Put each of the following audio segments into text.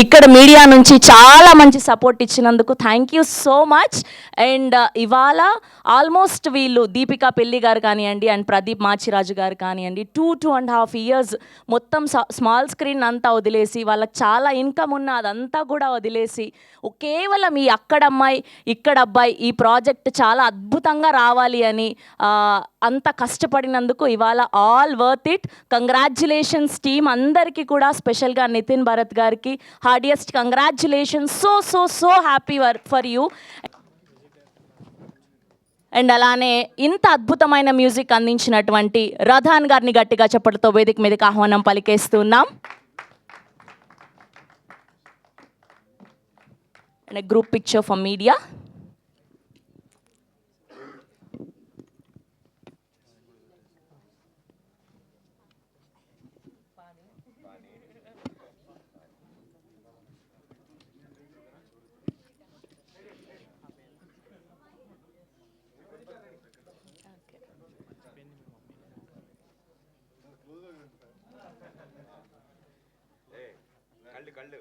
ఇక్కడ మీడియా నుంచి చాలా మంచి సపోర్ట్ ఇచ్చినందుకు thank you so much. And ఇవాళ ఆల్మోస్ట్ వీళ్ళు దీపికా పెళ్లి గారు కానివ్వండి అండ్ ప్రదీప్ మాచిరాజు గారు కానివ్వండి 2.5 years మొత్తం స్మాల్ స్క్రీన్ అంతా వదిలేసి వాళ్ళకి చాలా ఇన్కమ్ ఉన్న అదంతా కూడా వదిలేసి కేవలం ఈ అక్కడ అమ్మాయి ఇక్కడ అబ్బాయి ఈ ప్రాజెక్ట్ చాలా అద్భుతంగా రావాలి అని అంత కష్టపడినందుకు ఇవాళ all worth it. Congratulations team అందరికీ కూడా, స్పెషల్గా నితిన్ భరత్ గారికి hardiest congratulations. So so so happy for you. And అలానే ఇంత అద్భుతమైన మ్యూజిక్ అందించినటువంటి రధాన్ గారిని గట్టిగా చప్పటితో వేదిక మీదకి ఆహ్వానం పలికేస్తున్నాం. And group picture for media. కళ్ళు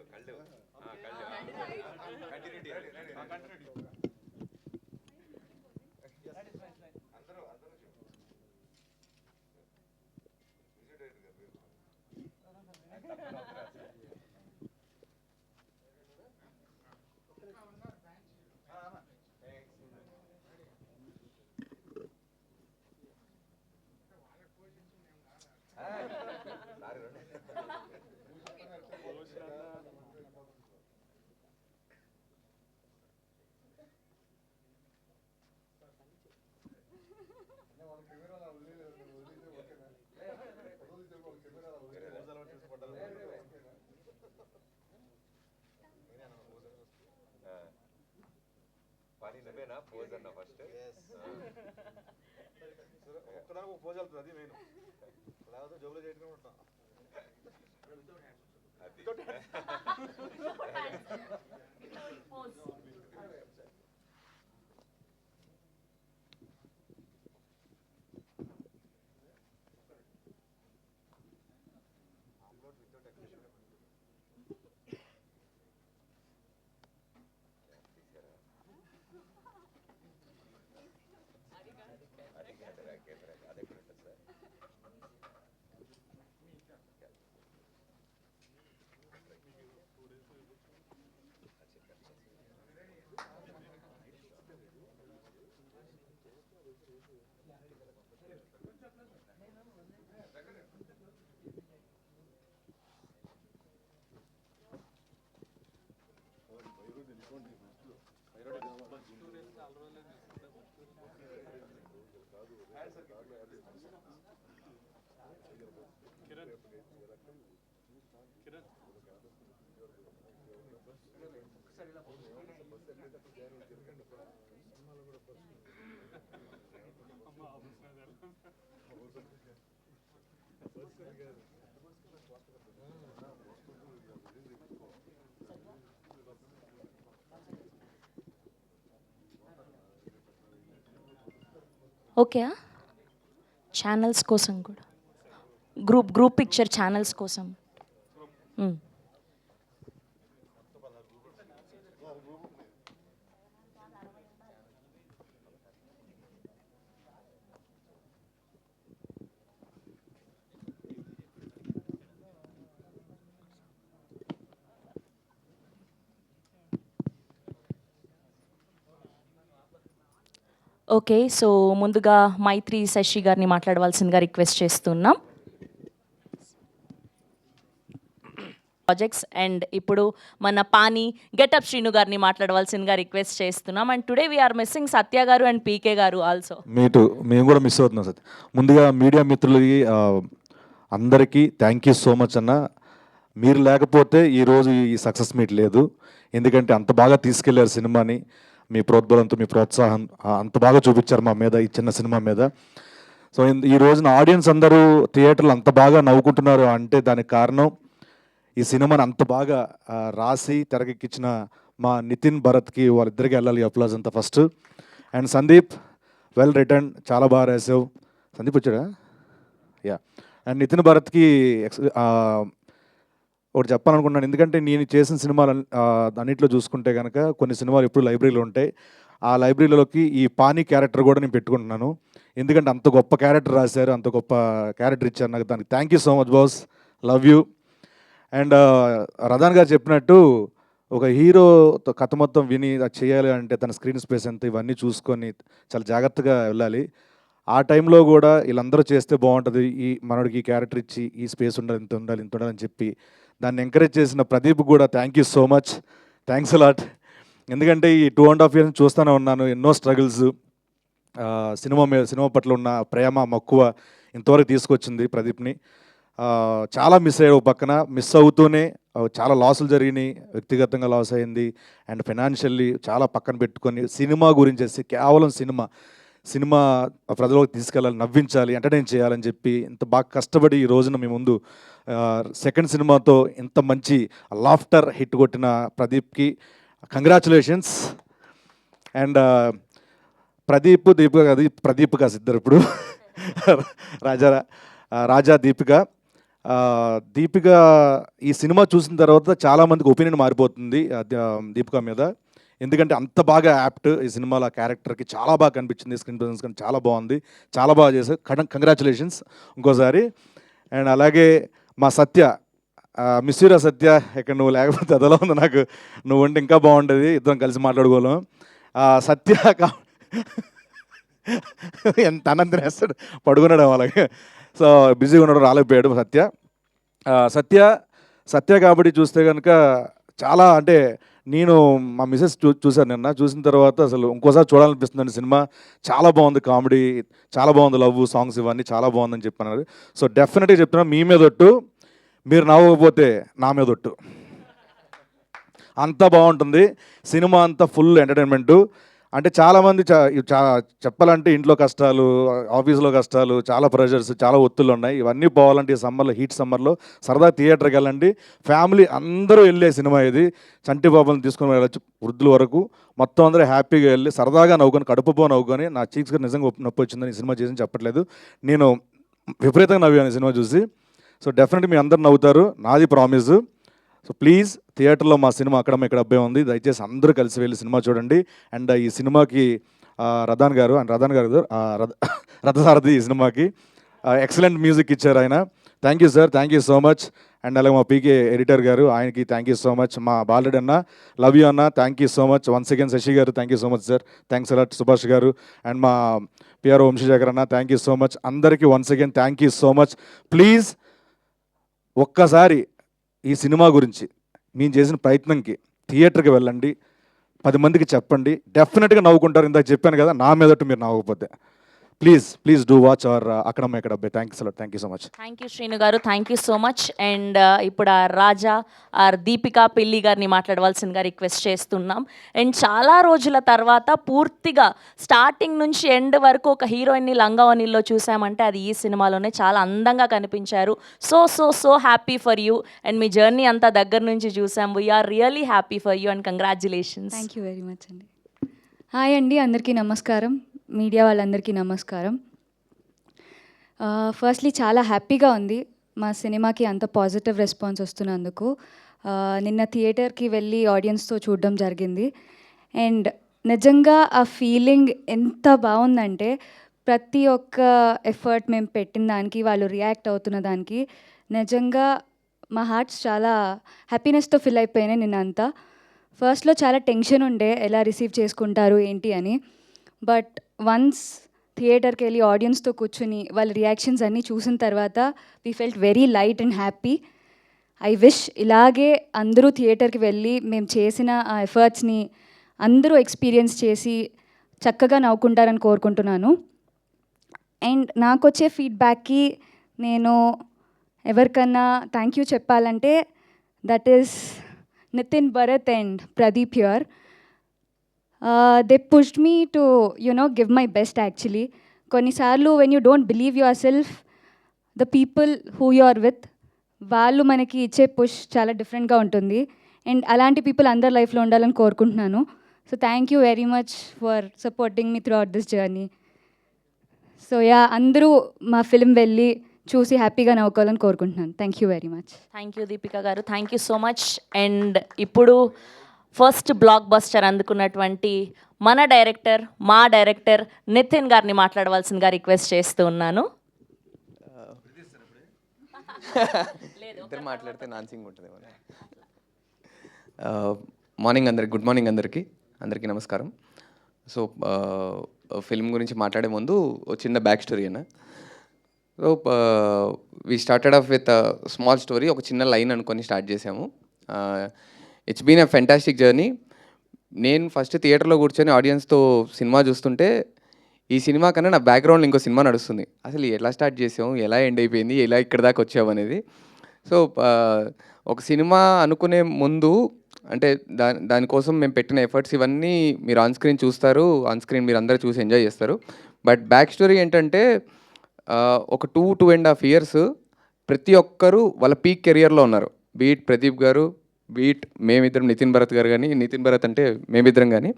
పని నువ్వేనా పోజ్ అన్న ఫస్ట్ ఒక్కదానికి ఒక పోజ్ వెళ్తుంది, అది మెయిన్. లేకపోతే జోబులో చేయడం ఉంటాం. ఓకే, ఛానల్స్ కోసం కూడా గ్రూప్ పిక్చర్ ఛానల్స్ కోసం. ఓకే, సో ముందుగా మైత్రి శశి గారిని మాట్లాడవలసిందిగా రిక్వెస్ట్ చేస్తున్నాం. ప్రాజెక్ట్స్ అండ్ ఇప్పుడు మన పాని గెటప్ శ్రీను గారిని మాట్లాడవలసిందిగా రిక్వెస్ట్ చేస్తున్నాం. అండ్ టుడే వీఆర్ మిస్సింగ్ సత్య గారు అండ్ పీకే గారు ఆల్సో. మేము కూడా మిస్ అవుతున్నాం సత్య. ముందుగా మీడియా మిత్రులకి అందరికీ థ్యాంక్ యూ సో మచ్ అన్న. మీరు లేకపోతే ఈరోజు ఈ సక్సెస్ మీట్ లేదు. ఎందుకంటే అంత బాగా తీసుకెళ్లారు సినిమాని. మీ ప్రోద్బలంతో, మీ ప్రోత్సాహం అంత బాగా చూపించారు మా మీద, ఈ చిన్న సినిమా మీద. సో ఈ రోజున ఆడియన్స్ అందరూ థియేటర్లు అంత బాగా నవ్వుకుంటున్నారు అంటే దానికి కారణం ఈ సినిమాని అంత బాగా రాసి తెరకెక్కించిన మా నితిన్ భరత్కి, వాళ్ళిద్దరికి వెళ్ళాలి అప్లాజ్ అంతా first. And Sandeep, well return, చాలా బాగా రాసావు. సందీప్ వచ్చాడా? యా. అండ్ నితిన్ భరత్కి ఒకటి చెప్పాలనుకుంటున్నాను. ఎందుకంటే నేను చేసిన సినిమాలు అన్నిట్లో చూసుకుంటే కనుక కొన్ని సినిమాలు ఎప్పుడు లైబ్రరీలో ఉంటాయి. ఆ లైబ్రరీలోకి ఈ పానీ క్యారెక్టర్ కూడా నేను పెట్టుకుంటున్నాను. ఎందుకంటే అంత గొప్ప క్యారెక్టర్ రాశారు, అంత గొప్ప క్యారెక్టర్ ఇచ్చారు నాకు. దానికి thank you so much boss, love you. And Radhan garu చెప్పినట్టు ఒక హీరో కథ మొత్తం విని అది చేయాలి అంటే తన స్క్రీన్ స్పేస్ ఎంత ఇవన్నీ చూసుకొని చాలా జాగ్రత్తగా వెళ్ళాలి. ఆ టైంలో కూడా వీళ్ళందరూ చేస్తే బాగుంటుంది, ఈ మనోడికి ఈ క్యారెక్టర్ ఇచ్చి ఈ స్పేస్ ఉండాలి, ఇంత ఉండాలి, ఇంత ఉండాలి అని చెప్పి దాన్ని ఎంకరేజ్ చేసిన ప్రదీప్ కూడా thank you so much, thanks a lot. ఎందుకంటే ఈ 2.5 years చూస్తూనే ఉన్నాను, ఎన్నో స్ట్రగుల్స్, సినిమా పట్ల ఉన్న ప్రేమ మక్కువ ఇంతవరకు తీసుకొచ్చింది ప్రదీప్ని. చాలా మిస్ అయ్యాడు. పక్కన మిస్ అవుతూనే చాలా లాసులు జరిగినాయి, వ్యక్తిగతంగా లాస్ అయింది అండ్ ఫైనాన్షియల్లీ చాలా పక్కన పెట్టుకొని సినిమా గురించి కేవలం సినిమా ప్రజలకు తీసుకెళ్ళాలి, నవ్వించాలి, ఎంటర్టైన్ చేయాలని చెప్పి ఇంత బాగా కష్టపడి ఈ రోజున మీ ముందు సెకండ్ సినిమాతో ఇంత మంచి లాఫ్టర్ హిట్ కొట్టిన ప్రదీప్కి కంగ్రాచులేషన్స్. అండ్ ప్రదీప్ కాదు ఇద్దరు ఇప్పుడు రాజా దీపిక ఈ సినిమా చూసిన తర్వాత చాలామందికి ఒపీనియన్ మారిపోతుంది దీపిక మీద. ఎందుకంటే అంత బాగా యాప్ట్ ఈ సినిమాలో క్యారెక్టర్కి చాలా బాగా కనిపించింది, స్క్రీన్ ప్రెజెన్స్ కానీ చాలా బాగుంది, చాలా బాగా చేశారు. కంగ్రాచులేషన్స్ ఇంకోసారి. అండ్ అలాగే మా సత్య, మిస్యూరా సత్య, ఇక్కడ నువ్వు లేకపోతే అదలా ఉంది నాకు, నువ్వు ఉంటే ఇంకా బాగుంటుంది, ఇద్దరం కలిసి మాట్లాడుకోలేం. సత్య ఎంత అన్నం వేస్తాడు, పడుకున్నాడు అలాగే, సో బిజీగా ఉన్నాడు, రాలేకపోయాడు సత్య కాబట్టి చూస్తే కనుక చాలా అంటే నేను మా మిసెస్ చూశాను నిన్న, చూసిన తర్వాత అసలు ఇంకోసారి చూడాలనిపిస్తుందండి సినిమా. చాలా బాగుంది, కామెడీ చాలా బాగుంది, లవ్ సాంగ్స్ ఇవన్నీ చాలా బాగుందని చెప్పన్నారు. సో డెఫినెట్గా చెప్తున్నా, మీ మీద ఒట్టు, మీరు నవ్వకపోతే నా మీద ఒట్టు, అంతా బాగుంటుంది సినిమా, అంతా ఫుల్ ఎంటర్టైన్మెంటు. అంటే చాలామంది చెప్పాలంటే ఇంట్లో కష్టాలు, ఆఫీస్లో కష్టాలు, చాలా ప్రెషర్స్, చాలా ఒత్తులు ఉన్నాయి. ఇవన్నీ పోవాలంటే ఈ సమ్మర్లో, హీట్ సమ్మర్లో సరదా థియేటర్కి వెళ్ళండి. ఫ్యామిలీ అందరూ వెళ్ళే సినిమా ఇది. చంటి బాబుని తీసుకొని వెళ్ళచ్చు, వృద్ధుల వరకు మొత్తం అందరూ హ్యాపీగా వెళ్ళి సరదాగా నవ్వుకొని, కడుపుపో నవ్వుకొని. నా చీక్స్ గారు నిజంగా నొప్పి వచ్చిందని ఈ సినిమా చేసి చెప్పట్లేదు, నేను విపరీతంగా నవ్వాను ఈ సినిమా చూసి. సో డెఫినెట్లీ మీ అందరు నవ్వుతారు, నాది ప్రామిస్. సో ప్లీజ్ థియేటర్లో మా సినిమా అక్కడ ఇక్కడ అబ్బాయి ఉంది, దయచేసి అందరూ కలిసి వెళ్ళి సినిమా చూడండి. అండ్ ఈ సినిమాకి రదాన్ గారు రథసారథి ఈ సినిమాకి ఎక్సలెంట్ మ్యూజిక్ ఇచ్చారు ఆయన. Thank you sir, thank you so much. And అలాగే మా పీకే ఎడిటర్ గారు, ఆయనకి థ్యాంక్ యూ సో మచ్. మా బాలుడు అన్న, లవ్ యూ అన్న, thank you so much. Once again Shashi garu, thank you so much sir, thanks a lot. Subhash garu and మా పిఆర్ఓ వంశీశేఖర్ అన్న, థ్యాంక్ యూ సో మచ్. అందరికీ once again thank you so much. Please ఒక్కసారి ఈ cinema గురించి మేము చేసిన ప్రయత్నంకి థియేటర్కి వెళ్ళండి, 10 మందికి చెప్పండి, డెఫినెట్గా నవ్వుకుంటారు. ఇందాక చెప్పాను కదా, నా మీదట్టు మీరు నవ్వకపోతే ప్లీజ్ డూ వాచ్ అవర్ అక్కడ అబ్బాయి. Thanks a lot, thank you so much. Thank you Srinu garu, thank you so much. And ఇప్పుడు రాజా దీపిక పెళ్లి గారిని మాట్లాడవలసిందిగా రిక్వెస్ట్ చేస్తున్నాం. అండ్ చాలా రోజుల తర్వాత పూర్తిగా స్టార్టింగ్ నుంచి ఎండ్ వరకు ఒక హీరోయిన్ని లంగావనిలో చూసామంటే అది ఈ సినిమాలోనే. చాలా అందంగా కనిపించారు. So happy for you. And మీ జర్నీ అంతా దగ్గర నుంచి చూసాం. We're really happy for you and congratulations. Thank you very much అండి. హాయ్ అండి, అందరికీ నమస్కారం, మీడియా వాళ్ళందరికీ నమస్కారం. ఫస్ట్లీ చాలా హ్యాపీగా ఉంది మా సినిమాకి అంత పాజిటివ్ రెస్పాన్స్ వస్తున్నందుకు. నిన్న థియేటర్కి వెళ్ళి ఆడియన్స్తో చూడడం జరిగింది. అండ్ నిజంగా ఆ ఫీలింగ్ ఎంత బాగుందంటే, ప్రతి ఒక్క ఎఫర్ట్ మేము పెట్టిన దానికి, వాళ్ళు రియాక్ట్ అవుతున్న దానికి నిజంగా మా హార్ట్స్ చాలా హ్యాపీనెస్తో ఫిల్ అయిపోయినాయి నిన్నంతా. ఫస్ట్లో చాలా టెన్షన్ ఉండే, ఎలా రిసీవ్ చేసుకుంటారు ఏంటి అని. బట్ వన్స్ థియేటర్కి వెళ్ళి ఆడియన్స్తో కూర్చుని వాళ్ళ రియాక్షన్స్ అన్నీ చూసిన తర్వాత we felt very light and happy. I wish ఇలాగే అందరూ థియేటర్కి వెళ్ళి మేము చేసిన ఆ ఎఫర్ట్స్ని అందరూ ఎక్స్పీరియన్స్ చేసి చక్కగా నవ్వుకుంటారని కోరుకుంటున్నాను. అండ్ నాకు వచ్చే ఫీడ్బ్యాక్కి నేను ఎవరికన్నా థ్యాంక్ యూ చెప్పాలంటే that is Nitin, Bharat and Pradeep here. They pushed me to, give my best actually. కొన్నిసార్లు when you don't believe yourself, the people who you are with, వాళ్ళు మనకి ఇచ్చే పుష్ చాలా డిఫరెంట్గా ఉంటుంది. అండ్ అలాంటి పీపుల్ అందరి లైఫ్లో ఉండాలని కోరుకుంటున్నాను. So thank you very much for supporting me throughout this journey. So అందరూ మా ఫిల్మ్ వెళ్ళి చూసి హ్యాపీగా నవ్వుకోవాలని కోరుకుంటున్నాను. Thank you very much. Thank you Deepika గారు, thank you so much. And ఇప్పుడు ఫస్ట్ బ్లాక్ బస్టర్ అందుకున్నటువంటి మన డైరెక్టర్, మా డైరెక్టర్ నితిన్ గారిని మాట్లాడవలసిందిగా రిక్వెస్ట్ చేస్తూ ఉన్నాను. ఇద్దరు మాట్లాడితే నాన్సింగ్ ఉంటుంది. మార్నింగ్ అందరికి, గుడ్ మార్నింగ్ అందరికీ నమస్కారం. సో ఫిల్మ్ గురించి మాట్లాడే ముందు ఒక చిన్న బ్యాక్ స్టోరీ అన్న. So we started off with small story, ఒక చిన్న లైన్ అనుకొని స్టార్ట్ చేసాము. It's been a fantastic journey. నేను ఫస్ట్ థియేటర్లో కూర్చొని ఆడియన్స్తో సినిమా చూస్తుంటే ఈ సినిమా కన్నా నా బ్యాక్గ్రౌండ్లో ఇంకో సినిమా నడుస్తుంది. అసలు ఎలా స్టార్ట్ చేసాము, ఎలా ఎండ్ అయిపోయింది, ఎలా ఇక్కడ దాకా వచ్చాము అనేది. సో ఒక సినిమా అనుకునే ముందు అంటే దానికోసం మేము పెట్టిన ఎఫర్ట్స్ ఇవన్నీ మీరు ఆన్ స్క్రీన్ చూస్తారు, ఆన్ స్క్రీన్ మీరు అందరూ చూసి ఎంజాయ్ చేస్తారు. బట్ బ్యాక్ స్టోరీ ఏంటంటే ఒక 2.5 years ప్రతి ఒక్కరు వాళ్ళ పీక్ కెరియర్లో ఉన్నారు. బీట్ ప్రదీప్ గారు, బీట్ మేమిద్దరం, నితిన్ భరత్ గారు కానీ, నితిన్ భరత్ అంటే మేమిద్దరం కానీ,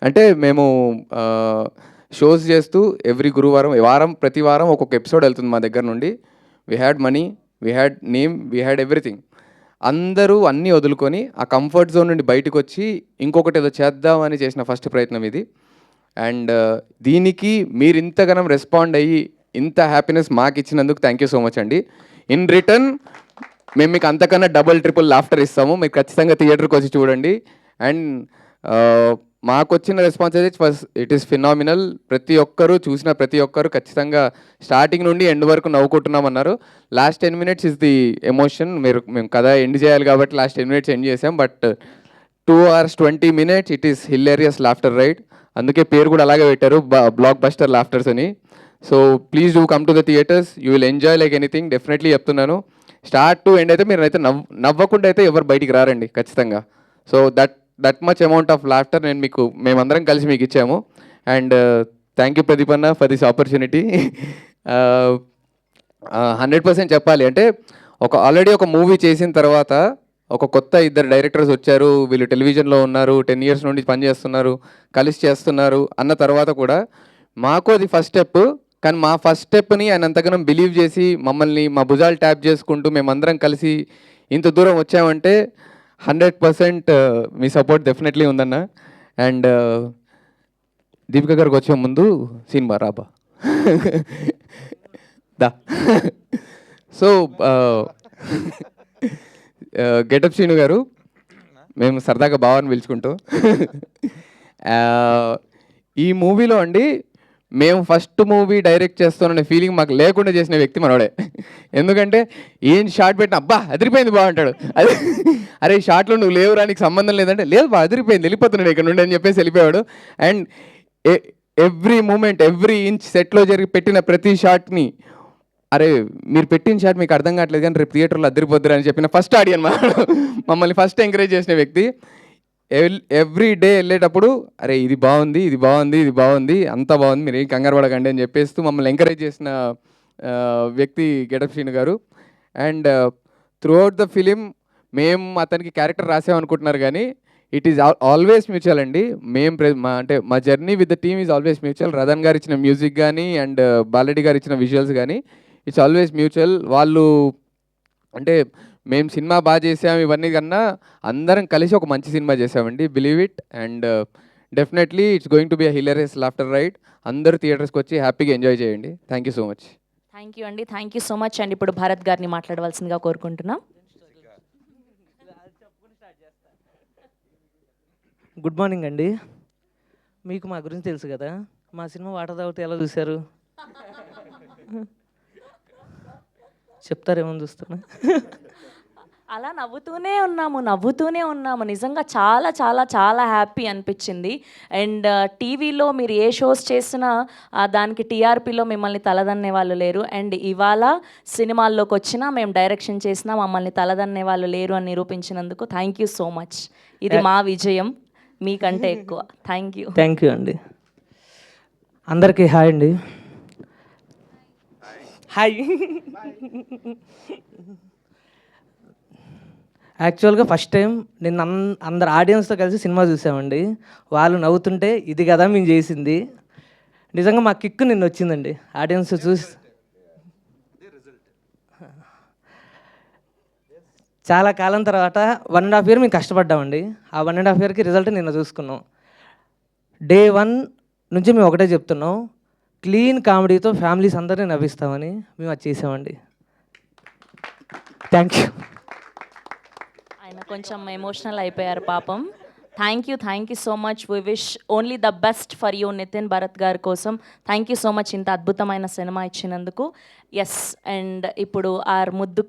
అంటే మేము షోస్ చేస్తూ ఎవ్రీ గురువారం ప్రతి వారం ఒక్కొక్క ఎపిసోడ్ వెళ్తుంది మా దగ్గర నుండి. We had money, we had name, we had everything. అందరూ అన్నీ వదులుకొని ఆ కంఫర్ట్ జోన్ నుండి బయటకు వచ్చి ఇంకొకటి ఏదో చేద్దామని చేసిన ఫస్ట్ ప్రయత్నం ఇది. అండ్ దీనికి మీరు ఇంతగానం రెస్పాండ్ అయ్యి ఇంత హ్యాపీనెస్ మాకు ఇచ్చినందుకు థ్యాంక్ యూ సో మచ్ అండి. ఇన్ రిటర్న్ మేము మీకు అంతకన్నా డబుల్ ట్రిపుల్ లాఫ్టర్ ఇస్తాము. మీరు ఖచ్చితంగా థియేటర్కి వచ్చి చూడండి. అండ్ మాకు వచ్చిన రెస్పాన్స్ అయితే ఇట్ ఈస్ ఫినామినల్. ప్రతి ఒక్కరు చూసిన ప్రతి ఒక్కరు ఖచ్చితంగా స్టార్టింగ్ నుండి ఎండ్ వరకు నవ్వుకుంటున్నామన్నారు. Last 10 minutes is the emotion. మేము కథ ఎండ్ చేయాలి కాబట్టి లాస్ట్ 10 minutes ఎండ్ చేసాం. But 2 hours 20 minutes it is hilarious laughter right. అందుకే పేరు కూడా అలాగే పెట్టారు, బ్లాక్ బస్టర్ లాఫ్టర్స్ అని. So please do come to the theatres, you will enjoy like anything. Definitely చెప్తున్నాను, స్టార్ట్ టు ఎండ్ అయితే మీరు అయితే నవ్వకుండా అయితే ఎవరు బయటికి రారండి ఖచ్చితంగా. So that much amount of laughter మేమందరం కలిసి మీకు ఇచ్చాము. అండ్ థ్యాంక్ యూ ప్రదీప్ అన్న ఫర్ దిస్ ఆపర్చునిటీ. 100% చెప్పాలి అంటే ఆల్రెడీ ఒక మూవీ చేసిన తర్వాత ఒక కొత్త 2 డైరెక్టర్స్ వచ్చారు, వీళ్ళు టెలివిజన్లో ఉన్నారు, 10 years నుండి పనిచేస్తున్నారు, కలిసి చేస్తున్నారు అన్న తర్వాత కూడా మాకు అది ఫస్ట్ స్టెప్. కానీ మా ఫస్ట్ స్టెప్ని ఆయన అంతగానం బిలీవ్ చేసి మమ్మల్ని మా భుజాలు ట్యాప్ చేసుకుంటూ మేమందరం కలిసి ఇంత దూరం వచ్చామంటే 100% మీ సపోర్ట్ డెఫినెట్లీ ఉందన్న. అండ్ దీపిక గారికి వచ్చే ముందు సినిమా రాబా దా. సో గెటప్ శ్రీను గారు, మేము సరదాగా బావని పిలుచుకుంటాం. ఈ మూవీలో అండి మేము ఫస్ట్ మూవీ డైరెక్ట్ చేస్తాననే ఫీలింగ్ మాకు లేకుండా చేసిన వ్యక్తి మనోడే. ఎందుకంటే ఏం షార్ట్ పెట్టిన అబ్బా అదిరిపోయింది బాగుంటాడు, అరే షార్ట్లో నువ్వు లేవురా నీకు సంబంధం లేదంటే లేదు బా అదిరిపోయింది వెళ్ళిపోతున్నాడు ఇక్కడ నుండి అని చెప్పేసి వెళ్ళిపోయాడు. And every moment, every inch సెట్లో జరిగి పెట్టిన ప్రతి షాట్ని అరే మీరు పెట్టిన షాట్ మీకు అర్థం కావట్లేదు కానీ రేపు థియేటర్లో అదిరిపోద్దురు అని చెప్పిన ఫస్ట్ ఆడియన్ మమ్మల్ని ఫస్ట్ ఎంకరేజ్ చేసిన వ్యక్తి. ఎవ్రీ డే వెళ్ళేటప్పుడు అరే ఇది బాగుంది, ఇది బాగుంది, ఇది బాగుంది, అంత బాగుంది, మీరు ఏం కంగారు పడకండి అని చెప్పేస్తూ మమ్మల్ని ఎంకరేజ్ చేసిన వ్యక్తి గెటప్ శ్రీను గారు. And through out the film మేము అతనికి క్యారెక్టర్ రాసామనుకుంటున్నారు కానీ ఇట్ ఈజ్ ఆల్వేస్ మ్యూచువల్ అండి. మా journey with the team is always mutual. Radan గారు ఇచ్చిన మ్యూజిక్ కానీ అండ్ బాలరెడ్డి గారు ఇచ్చిన విజువల్స్ కానీ ఇట్స్ ఆల్వేస్ మ్యూచువల్. వాళ్ళు అంటే మేము సినిమా బాగా చేసాము ఇవన్నీ కన్నా అందరం కలిసి ఒక మంచి సినిమా చేసామండి, believe it. And definitely it's going to be a hilarious laughter ride. అందరూ థియేటర్స్కి వచ్చి హ్యాపీగా ఎంజాయ్ చేయండి. Thank you so much. Thank you అండి, thank you so much. And ఇప్పుడు భరత్ గారిని మాట్లాడవలసిందిగా కోరుకుంటున్నాం. గుడ్ మార్నింగ్ అండి. మీకు మా గురించి తెలుసు కదా, మా సినిమా వాటర్ తాగితే ఎలా చూశారు చెప్తారేమో చూస్తున్నా. అలా నవ్వుతూనే ఉన్నాము. నిజంగా చాలా చాలా చాలా హ్యాపీ అనిపించింది. అండ్ టీవీలో మీరు ఏ షోస్ చేసినా దానికి టీఆర్పీలో మిమ్మల్ని తలదన్నే వాళ్ళు లేరు. అండ్ ఇవాళ సినిమాల్లోకి వచ్చినా మేము డైరెక్షన్ చేసినా మమ్మల్ని తలదన్నే వాళ్ళు లేరు అని నిరూపించినందుకు థ్యాంక్ యూ సో మచ్. ఇది మా విజయం మీకంటే ఎక్కువ. థ్యాంక్ యూ అండి. అందరికీ హాయ్ అండి. హాయ్. యాక్చువల్గా ఫస్ట్ టైం నిన్న అందరు ఆడియన్స్తో కలిసి సినిమా చూసామండి. వాళ్ళు నవ్వుతుంటే ఇది కదా మేము చేసింది. నిజంగా మా కిక్ నిన్న వచ్చిందండి ఆడియన్స్ చూసి. చాలా కాలం తర్వాత 1.5 year మేము కష్టపడ్డామండి. ఆ 1.5 yearకి రిజల్ట్ నిన్న చూసుకున్నాం. డే 1 నుంచి మేము ఒకటే చెప్తున్నాం, క్లీన్ కామెడీతో ఫ్యామిలీస్ అందరినీ నవ్విస్తామని మేము అది చేసామండి. Thank you. ఆయన కొంచెం ఎమోషనల్ అయిపోయారు పాపం. Thank you so much. We wish only the best for you Nitin Bharat గారి కోసం. థ్యాంక్ యూ సో మచ్ ఇంత అద్భుతమైన సినిమా ఇచ్చినందుకు. ఎస్, అండ్ ఇప్పుడు ఆర్ ముద్దు